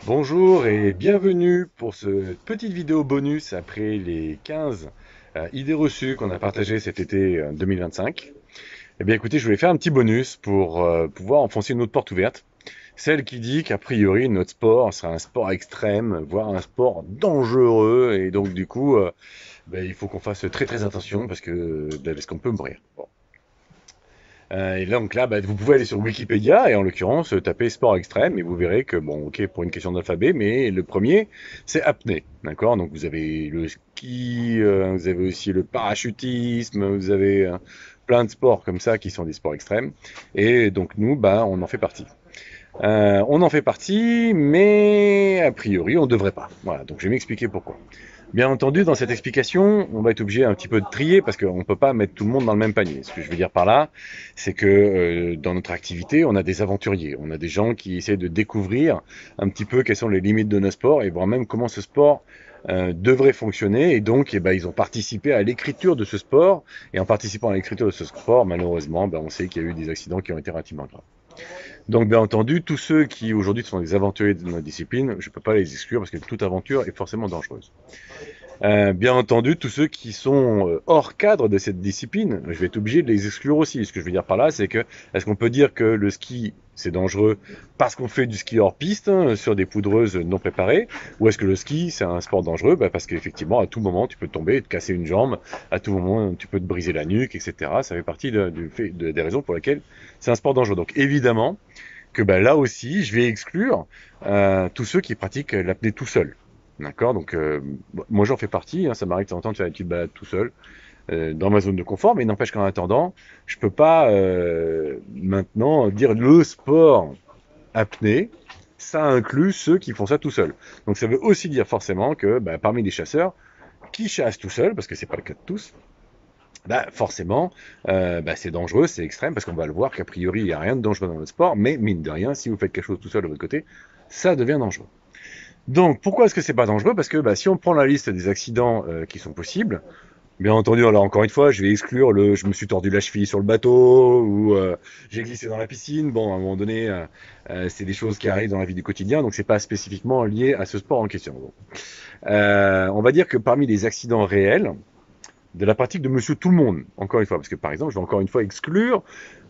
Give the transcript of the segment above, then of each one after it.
Bonjour et bienvenue pour cette petite vidéo bonus après les 15 idées reçues qu'on a partagées cet été 2025. Eh bien écoutez, je voulais faire un petit bonus pour pouvoir enfoncer une autre porte ouverte, celle qui dit qu'a priori notre sport sera un sport extrême, voire un sport dangereux et donc du coup il faut qu'on fasse très très attention parce qu'on peut mourir. Bon. Et donc là, vous pouvez aller sur Wikipédia et en l'occurrence taper sport extrême et vous verrez que, bon, ok, pour une question d'alphabet, mais le premier, c'est apnée. D'accord? Donc vous avez le ski, vous avez aussi le parachutisme, vous avez plein de sports comme ça qui sont des sports extrêmes. Et donc nous, on en fait partie. On en fait partie, mais a priori, on ne devrait pas. Voilà, donc je vais m'expliquer pourquoi. Bien entendu, dans cette explication, on va être obligé un petit peu de trier parce qu'on ne peut pas mettre tout le monde dans le même panier. Ce que je veux dire par là, c'est que dans notre activité, on a des aventuriers, on a des gens qui essaient de découvrir un petit peu quelles sont les limites de nos sports et voir même comment ce sport devrait fonctionner. Et donc, ils ont participé à l'écriture de ce sport. Et en participant à l'écriture de ce sport, malheureusement, on sait qu'il y a eu des accidents qui ont été relativement graves. Donc, bien entendu, tous ceux qui aujourd'hui sont des aventuriers de notre discipline, je ne peux pas les exclure parce que toute aventure est forcément dangereuse. Bien entendu, tous ceux qui sont hors cadre de cette discipline, je vais être obligé de les exclure aussi. Ce que je veux dire par là, c'est que est-ce qu'on peut dire que le ski c'est dangereux parce qu'on fait du ski hors piste sur des poudreuses non préparées, ou est-ce que le ski c'est un sport dangereux parce qu'effectivement à tout moment tu peux tomber et te casser une jambe, à tout moment tu peux te briser la nuque, etc. Ça fait partie des raisons pour lesquelles c'est un sport dangereux. Donc évidemment que là aussi je vais exclure tous ceux qui pratiquent l'apnée tout seul. D'accord. Donc, moi, j'en fais partie. Hein, ça m'arrive de temps en temps de faire une petite balade tout seul dans ma zone de confort, mais n'empêche qu'en attendant, je peux pas maintenant dire le sport apnée. Ça inclut ceux qui font ça tout seul. Donc, ça veut aussi dire forcément que parmi les chasseurs qui chassent tout seuls, parce que c'est pas le cas de tous, forcément, c'est dangereux, c'est extrême, parce qu'on va le voir qu'a priori, il n'y a rien de dangereux dans le sport, mais mine de rien, si vous faites quelque chose tout seul de votre côté, ça devient dangereux. Donc, pourquoi est-ce que c'est pas dangereux? Parce que si on prend la liste des accidents qui sont possibles, bien entendu, alors encore une fois, je vais exclure le je me suis tordu la cheville sur le bateau ou j'ai glissé dans la piscine. Bon, à un moment donné, c'est des choses qui arrivent dans la vie du quotidien, donc c'est pas spécifiquement lié à ce sport en question. Bon. On va dire que parmi les accidents réels, de la pratique de monsieur tout le monde, encore une fois, parce que par exemple, je vais encore une fois exclure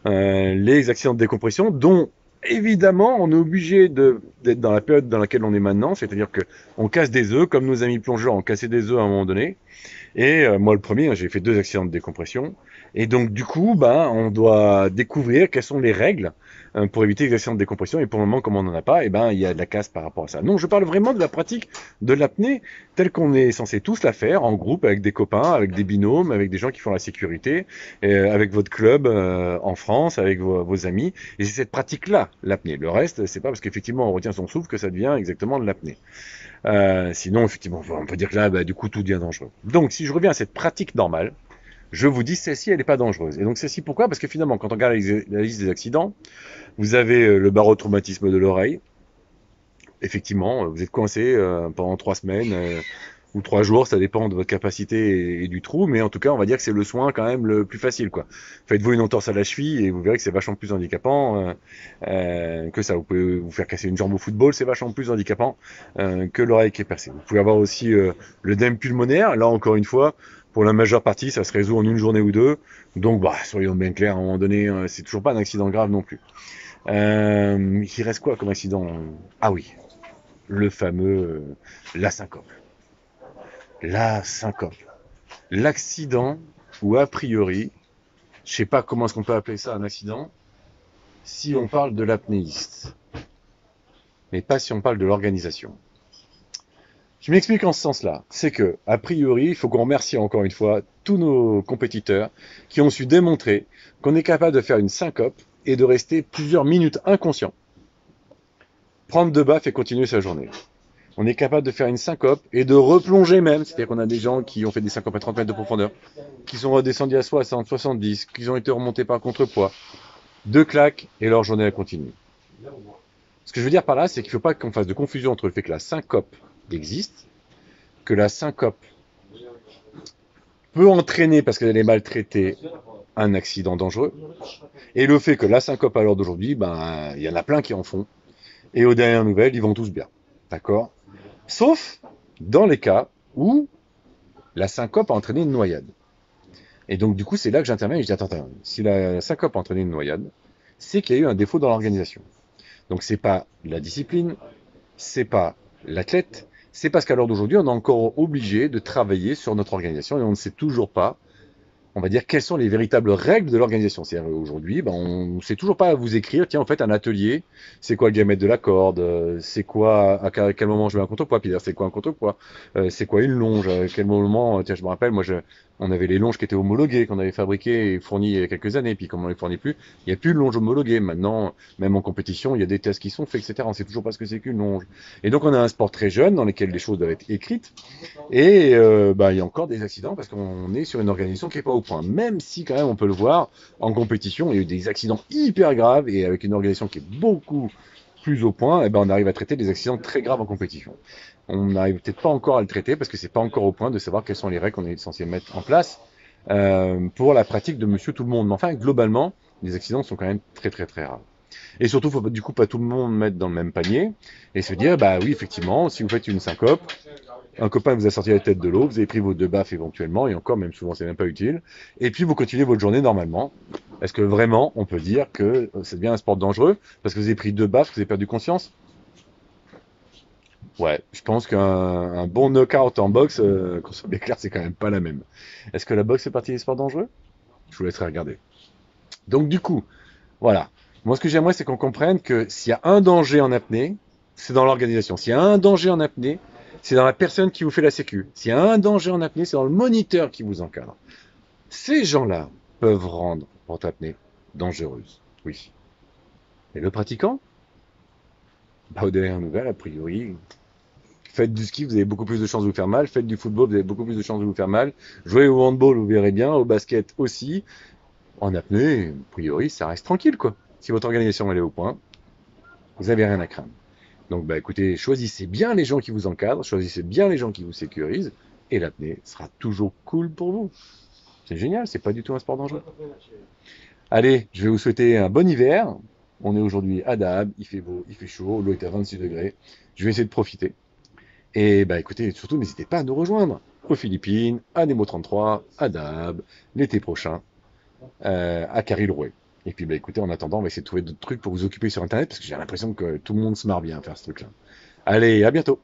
les accidents de décompression dont évidemment on est obligé d'être dans la période dans laquelle on est maintenant, c'est-à-dire que on casse des œufs, comme nos amis plongeurs ont cassé des œufs à un moment donné, et moi le premier, j'ai fait 2 accidents de décompression, et donc du coup, on doit découvrir quelles sont les règles pour éviter les accidents de décompression, et pour le moment, comme on n'en a pas, il y a de la casse par rapport à ça. Non, je parle vraiment de la pratique de l'apnée telle qu'on est censé tous la faire, en groupe, avec des copains, avec des binômes, avec des gens qui font la sécurité, avec votre club en France, avec vos amis, et c'est cette pratique-là, l'apnée. Le reste, c'est pas parce qu'effectivement on retient son souffle que ça devient exactement de l'apnée. Sinon, effectivement, on peut dire que là, du coup, tout devient dangereux. Donc, si je reviens à cette pratique normale, je vous dis, celle-ci, elle n'est pas dangereuse. Et donc, celle-ci, pourquoi? Parce que finalement, quand on regarde la liste des accidents, vous avez le barotraumatisme de l'oreille. Effectivement, vous êtes coincé pendant 3 semaines ou 3 jours, ça dépend de votre capacité et du trou, mais en tout cas, on va dire que c'est le soin quand même le plus facile, quoi. Faites-vous une entorse à la cheville et vous verrez que c'est vachement plus handicapant que ça. Vous pouvez vous faire casser une jambe au football, c'est vachement plus handicapant que l'oreille qui est percée. Vous pouvez avoir aussi l'œdème pulmonaire. Là, encore une fois, pour la majeure partie, ça se résout en une journée ou deux. Donc, soyons bien clairs, à un moment donné, c'est toujours pas un accident grave non plus. Il reste quoi comme accident? Ah oui, le fameux la syncope. La syncope. L'accident où a priori, je sais pas comment est-ce qu'on peut appeler ça un accident, si on parle de l'apnéiste, mais pas si on parle de l'organisation. Je m'explique en ce sens-là. C'est que, a priori, il faut qu'on remercie encore une fois tous nos compétiteurs qui ont su démontrer qu'on est capable de faire une syncope et de rester plusieurs minutes inconscient, prendre de baffes et continuer sa journée. On est capable de faire une syncope et de replonger même. C'est-à-dire qu'on a des gens qui ont fait des syncopes à 30 mètres de profondeur, qui sont redescendus à 60, 70, qui ont été remontés par contrepoids. 2 claques et leur journée elle continue. Ce que je veux dire par là, c'est qu'il ne faut pas qu'on fasse de confusion entre le fait que la syncope existe, que la syncope peut entraîner, parce qu'elle est maltraitée, un accident dangereux, et le fait que la syncope à l'heure d'aujourd'hui, il y en a plein qui en font, et aux dernières nouvelles, ils vont tous bien. d'accord? Sauf dans les cas où la syncope a entraîné une noyade. Et donc, du coup, c'est là que j'interviens et je dis, attends, si la syncope a entraîné une noyade, c'est qu'il y a eu un défaut dans l'organisation. Donc, c'est pas la discipline, c'est pas l'athlète, c'est parce qu'à l'heure d'aujourd'hui, on est encore obligé de travailler sur notre organisation et on ne sait toujours pas, on va dire, quelles sont les véritables règles de l'organisation. C'est-à-dire aujourd'hui, ben, on ne sait toujours pas vous écrire, tiens, en fait, un atelier, c'est quoi le diamètre de la corde, c'est quoi, à quel moment je mets un contrepoids, puis c'est quoi un contrepoids, c'est quoi une longe, à quel moment, tiens, je me rappelle, on avait les longes qui étaient homologuées, qu'on avait fabriquées et fournies il y a quelques années, puis comme on les fournit plus, il n'y a plus de longe homologuée. Maintenant, même en compétition, il y a des tests qui sont faits, etc. On ne sait toujours pas ce que c'est qu'une longe. Et donc, on a un sport très jeune dans lequel les choses doivent être écrites, et bah, il y a encore des accidents parce qu'on est sur une organisation qui n'est pas au point. Même si quand même on peut le voir, en compétition, il y a eu des accidents hyper graves et avec une organisation qui est beaucoup plus au point, eh ben, on arrive à traiter des accidents très graves en compétition. On n'arrive peut-être pas encore à le traiter parce que c'est pas encore au point de savoir quelles sont les règles qu'on est censé mettre en place pour la pratique de monsieur tout le monde. Mais enfin, globalement, les accidents sont quand même très très très rares. Et surtout, faut du coup pas tout le monde mettre dans le même panier et se dire, bah oui, effectivement, si vous faites une syncope, un copain vous a sorti la tête de l'eau, vous avez pris vos 2 baffes éventuellement, et encore, même souvent, c'est même pas utile. Et puis, vous continuez votre journée normalement. Est-ce que vraiment, on peut dire que ça devient un sport dangereux parce que vous avez pris 2 baffes, vous avez perdu conscience? Ouais, je pense qu'un bon knockout en boxe, qu'on soit bien clair, c'est quand même pas la même. Est-ce que la boxe fait partie des sports dangereux? Je vous laisserai regarder. Donc, du coup, voilà. Moi, ce que j'aimerais, c'est qu'on comprenne que s'il y a un danger en apnée, c'est dans l'organisation. S'il y a un danger en apnée, c'est dans la personne qui vous fait la sécu. S'il y a un danger en apnée, c'est dans le moniteur qui vous encadre. Ces gens-là peuvent rendre votre apnée dangereuse. Oui. Et le pratiquant? Bah, aux dernières nouvelles, a priori, faites du ski, vous avez beaucoup plus de chances de vous faire mal. Faites du football, vous avez beaucoup plus de chances de vous faire mal. Jouez au handball, vous verrez bien. Au basket aussi. En apnée, a priori, ça reste tranquille, quoi. Si votre organisation elle est au point, vous n'avez rien à craindre. Donc, bah, écoutez, choisissez bien les gens qui vous encadrent, choisissez bien les gens qui vous sécurisent, et l'apnée sera toujours cool pour vous. C'est génial, c'est pas du tout un sport dangereux. Allez, je vais vous souhaiter un bon hiver. On est aujourd'hui à Dahab, il fait beau, il fait chaud, l'eau est à 26 degrés. Je vais essayer de profiter. Et bah écoutez, surtout n'hésitez pas à nous rejoindre aux Philippines, à Nemo 33, à Dahab, l'été prochain, à Caril-Rouet. Et puis bah écoutez, en attendant, on va essayer de trouver d'autres trucs pour vous occuper sur Internet, parce que j'ai l'impression que tout le monde se marre bien à faire ce truc-là. Allez, à bientôt!